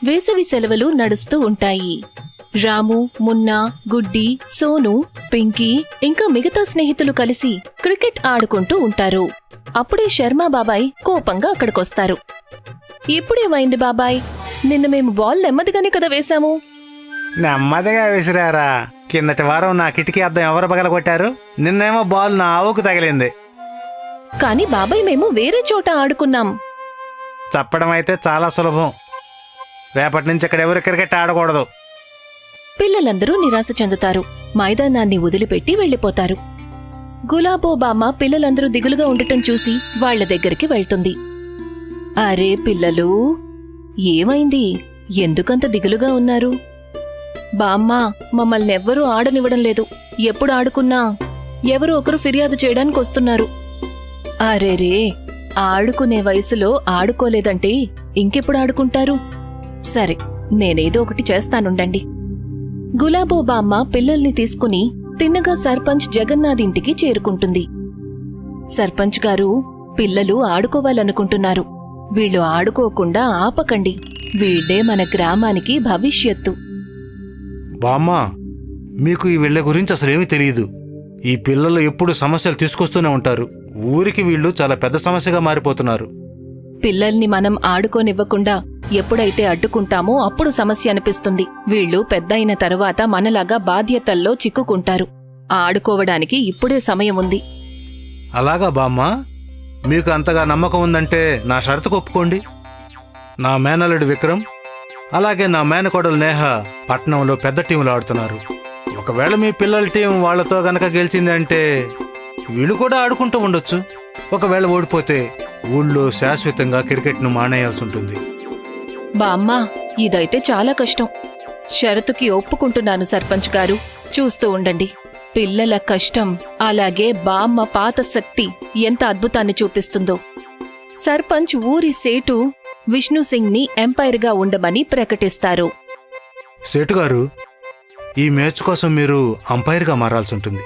వేసవి సెలవులు నడుస్తూ ఉంటాయి. రాము, మున్నా, గుడ్డి, సోను, పింకీ ఇంకా మిగతా స్నేహితులు కలిసి క్రికెట్ ఆడుకుంటూ ఉంటారు. అప్పుడే శర్మా బాబాయ్ కోపంగా అక్కడికొస్తారు. ఇప్పుడేమైంది బాబాయ్? నిన్న మేము బాల్ నెమ్మదిగానే కదా వేశాము. నెమ్మదిగా విసిరారా? కిందటి వారం నా కిటికీ అద్దం ఎవరు పగలగొట్టారు? నిన్నేమో బాల్ నా ఆవుకు తగిలింది. కాని బాబాయ్ మేము వేరే చోట ఆడుకున్నాం. చెప్పడం అయితే చాలా సులభం. రేపటి నుంచి ఇక్కడ ఎవరు క్రికెట్ ఆడకూడదు. పిల్లలందరూ నిరాశ చెందుతారు. మైదానాన్ని వదిలిపెట్టి వెళ్లిపోతారు. గులాబో బామ్మ పిల్లలందరూ దిగులుగా ఉండటం చూసి వాళ్ల దగ్గరికి వెళ్తుంది. అరే పిల్లలు, ఏమైంది? ఎందుకంత దిగులుగా ఉన్నారు? బామ్మ, మమ్మల్నెవ్వరూ ఆడనివ్వడం లేదు. ఎప్పుడు ఆడుకున్నా ఎవరో ఒకరు ఫిర్యాదు చేయడానికి వస్తున్నారు. అరేరే, ఆడుకునే వయసులో ఆడుకోలేదంటే ఇంకెప్పుడు ఆడుకుంటారు? సరే, నేనేదో ఒకటి చేస్తానుండండి. గులాబో బామ్మ పిల్లల్ని తీసుకుని తిన్నగా సర్పంచ్ జగన్నాథ్ ఇంటికి చేరుకుంటుంది. సర్పంచ్ గారు, పిల్లలు ఆడుకోవాలనుకుంటున్నారు. వీళ్ళు ఆడుకోకుండా ఆపకండి. వీళ్లే మన గ్రామానికి భవిష్యత్తు. బామ్మా, మీకు ఈ వీళ్ల గురించి అసలేమీ తెలియదు. ఈ పిల్లలు ఎప్పుడు సమస్యలు తీసుకొస్తూనే ఉంటారు. ఊరికి వీళ్ళు చాలా పెద్ద సమస్యగా మారిపోతున్నారు. పిల్లల్ని మనం ఆడుకోనివ్వకుండా ఎప్పుడైతే అడ్డుకుంటామో అప్పుడు సమస్య అనిపిస్తుంది. వీళ్లు పెద్దయిన తరువాత మనలాగా బాధ్యతల్లో చిక్కుకుంటారు. ఆడుకోవడానికి ఇప్పుడే సమయం ఉంది. అలాగా బామ్మా? మీకు అంతగా నమ్మకం ఉందంటే నా షరతుకు ఒప్పుకోండి. నా మేనల్లుడు విక్రమ్ అలాగే నా మేనకోడలు నేహ పట్నంలో పెద్ద టీంలు ఆడుతున్నారు. ఒకవేళ మీ పిల్లల టీం వాళ్లతో గనక గెలిచింది అంటే వీళ్ళు కూడా ఆడుకుంటూ ఉండొచ్చు. ఒకవేళ ఓడిపోతే ఊళ్ళో శాశ్వతంగా క్రికెట్ను మానేయాల్సి ఉంటుంది. బామ్మా, ఇదైతే చాలా కష్టం. షరతుకి ఒప్పుకుంటున్నాను సర్పంచ్ గారు. చూస్తూ ఉండండి. పిల్లల కష్టం అలాగే బామ్మ పాత శక్తి ఎంత అద్భుతాన్ని చూపిస్తుందో. సర్పంచ్ ఊరి సేటు విష్ణు సింగ్ ని ఎంపైర్గా ఉండమని ప్రకటిస్తారు. సేటుగారు, ఈ మ్యాచ్ కోసం మీరు అంపైర్గా మారాల్సి ఉంటుంది.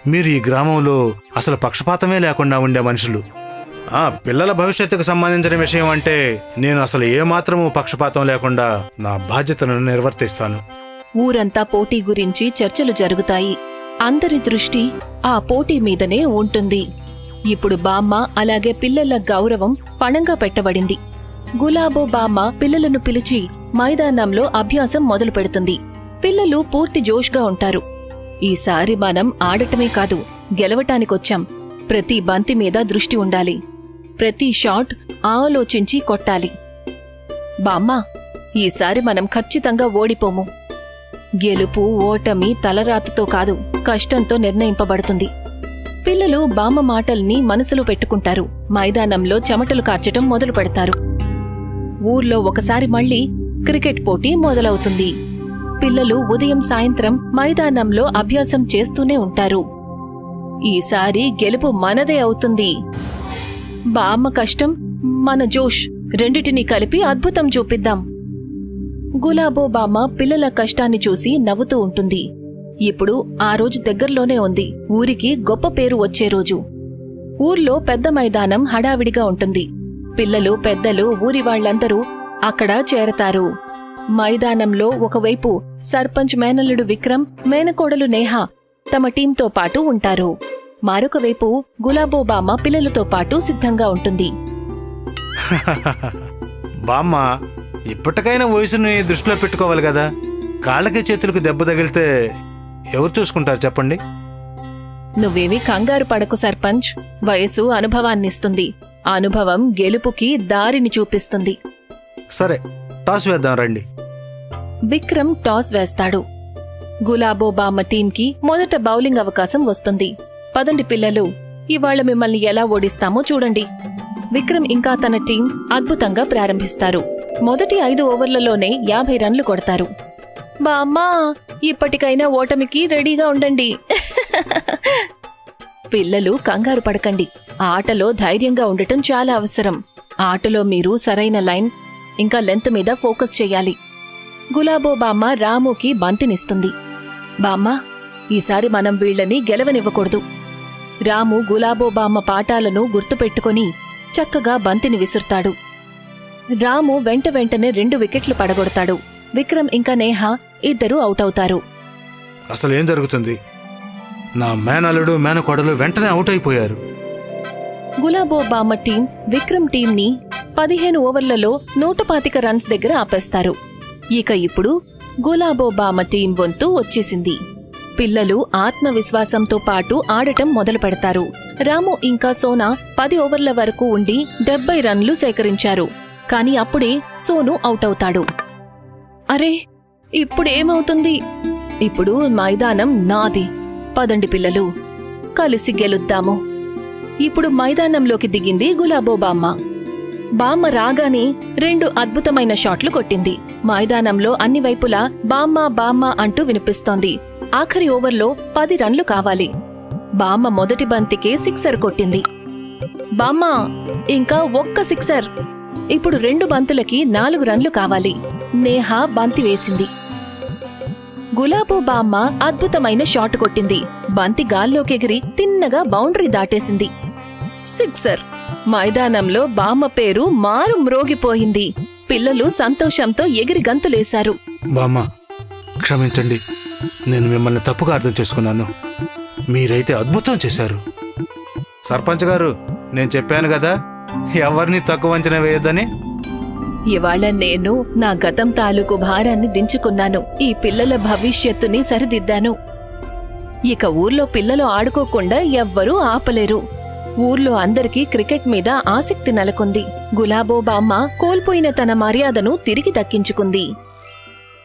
మీరు ఈ గ్రామంలో అసలు పక్షపాతమే లేకుండా ఉండే మనుషులు. పిల్లల భవిష్యత్తుకు సంబంధించిన విషయం అంటే నేను అసలు ఏమాత్రమూ పక్షపాతం లేకుండా నా బాధ్యతలను నిర్వర్తిస్తాను. ఊరంతా పోటీ గురించి చర్చలు జరుగుతాయి. అందరి దృష్టి ఆ పోటీ మీదనే ఉంటుంది. ఇప్పుడు బామ్మ అలాగే పిల్లల గౌరవం పణంగా పెట్టబడింది. గులాబో బామ్మ పిల్లలను పిలిచి మైదానంలో అభ్యాసం మొదలు పెడుతుంది. పిల్లలు పూర్తి జోష్గా ఉంటారు. ఈసారి మనం ఆడటమే కాదు, గెలవటానికొచ్చాం. ప్రతి బంతి మీద దృష్టి ఉండాలి. ప్రతి షాట్ ఆలోచించి కొట్టాలి. బామ్మ, ఈసారి మనం ఖచ్చితంగా ఓడిపోము. గెలుపు ఓటమి తలరాతతో కాదు, కష్టంతో నిర్ణయింపబడుతుంది. పిల్లలు బామ్మ మాటల్ని మనసులో పెట్టుకుంటారు. మైదానంలో చెమటలు కార్చటం మొదలు పెడతారు. ఊర్లో ఒకసారి మళ్లీ క్రికెట్ పోటీ మొదలవుతుంది. పిల్లలు ఉదయం సాయంత్రం మైదానంలో అభ్యాసం చేస్తూనే ఉంటారు. ఈసారి గెలుపు మనదే అవుతుంది. బామ్మ కష్టం, మన జోష్ రెండిటినీ కలిపి అద్భుతం చూపిద్దాం. గులాబో బామ్మ పిల్లల కష్టాన్ని చూసి నవ్వుతూ ఉంటుంది. ఇప్పుడు ఆ రోజు దగ్గర్లోనే ఉంది. ఊరికి గొప్ప పేరు వచ్చే రోజు. ఊర్లో పెద్ద మైదానం హడావిడిగా ఉంటుంది. పిల్లలు, పెద్దలు, ఊరి వాళ్లందరూ అక్కడ చేరతారు. మైదానంలో ఒకవైపు సర్పంచ్ మేనల్లుడు విక్రమ్, మేనకోడలు నేహ తమ టీంతో పాటు ఉంటారు. మరొకవైపు గులాబో బామ్మ పిల్లలతో పాటు సిద్ధంగా ఉంటుంది. బామ్మ, ఇప్పటికైనా వయసుని దృష్టిలో పెట్టుకోవాలి కదా. కాళ్ళకి చేతులకు దెబ్బ తగిలితే ఎవరు చూసుకుంటారు చెప్పండి? నువ్వేమీ కంగారు పడకు సర్పంచ్. వయసు అనుభవాన్నిస్తుంది. అనుభవం గెలుపుకి దారిని చూపిస్తుంది. సరే, టాస్ వేద్దాం రండి. విక్రమ్ టాస్ వేస్తాడు. గులాబో బామ్మ టీంకి మొదట బౌలింగ్ అవకాశం వస్తుంది. పదండి పిల్లలు, ఇవాళ మిమ్మల్ని ఎలా ఓడిస్తామో చూడండి. విక్రమ్ ఇంకా తన టీం అద్భుతంగా ప్రారంభిస్తారు. మొదటి 5 ఓవర్లలోనే 50 రన్లు కొడతారు. బామ్మా, ఇప్పటికైనా ఓటమికి రెడీగా ఉండండి. పిల్లలు కంగారు పడకండి. ఆటలో ధైర్యంగా ఉండటం చాలా అవసరం. ఆటలో మీరు సరైన లైన్ ఇంకా లెంత్ మీద ఫోకస్ చెయ్యాలి. గులాబో బామ్మ రాముకి బంతినిస్తుంది. బామ్మ, ఈసారి మనం వీళ్లని గెలవనివ్వకూడదు. రాము గులాబో బామ్మ పాఠాలను గుర్తుపెట్టుకుని చక్కగా బంతిని విసురుతాడు. రాము వెంటనే 2 వికెట్లు పడగొడతాడు. విక్రమ్ ఇంకా నేహ ఇద్దరూ అవుట్ అవుతారు. అసలు ఏం జరుగుతుంది? నా మేనల్లుడు మేనకోడలు వెంటనే అవుట్ అయిపోయారు. గులాబో బామ్మ టీం విక్రమ్ టీంని 15 ఓవర్లలో 125 రన్స్ దగ్గర ఆపేస్తారు. ఇక ఇప్పుడు గులాబో బామ్మ టీం వంతు వచ్చేసింది. పిల్లలు ఆత్మవిశ్వాసంతో పాటు ఆడటం మొదలు పెడతారు. రాము ఇంకా సోనా 10 ఓవర్ల వరకు ఉండి 70 రన్లు సేకరించారు. కాని అప్పుడే సోను అవుట్ అవుతాడు. అరే, ఇప్పుడేమవుతుంది? ఇప్పుడు మైదానం నాది. పదండి పిల్లలు, కలిసి గెలుద్దాము. ఇప్పుడు మైదానంలోకి దిగింది గులాబో బామ్మ. బామ్మ రాగానే 2 అద్భుతమైన షాట్లు కొట్టింది. మైదానంలో అన్ని వైపులా బామ్మ బామ్మ అంటూ వినిపిస్తోంది. ఆఖరి ఓవర్లో 10 రన్లు కావాలి. బామ్మ మొదటి బంతికే సిక్సర్ కొట్టింది. బామ్మ ఇంకా ఒక్క సిక్సర్. ఇప్పుడు 2 బంతులకి 4 రన్లు కావాలి. నేహ బంతి వేసింది. గులాబో బామ్మ అద్భుతమైన షాట్ కొట్టింది. బంతి గాల్లోకెగిరి తిన్నగా బౌండరీ దాటేసింది. సిక్సర్. మైదానంలో బామ్మ పేరు మారు మ్రోగిపోయింది. పిల్లలు సంతోషంతో ఎగిరి గంతులేశారు. బామ్మ, క్షమించండి, నేను మిమ్మల్ని తప్పుగా అర్థం చేసుకున్నాను. మీరైతే అద్భుతం చేశారు. సర్పంచ్ గారు, నేను చెప్పాను కదా, ఎవరిని తక్కువ అంచనా వేయొద్దని. ఇవాళ నేను నా గతం తాలూకు భారాన్ని దించుకున్నాను. ఈ పిల్లల భవిష్యత్తుని సరిదిద్దాను. ఇక ఊర్లో పిల్లలు ఆడుకోకుండా ఎవ్వరూ ఆపలేరు. ఊర్లో అందరికీ క్రికెట్ మీద ఆసక్తి నెలకొంది. గులాబో బామ్మ కోల్పోయిన తన మర్యాదను తిరిగి దక్కించుకుంది.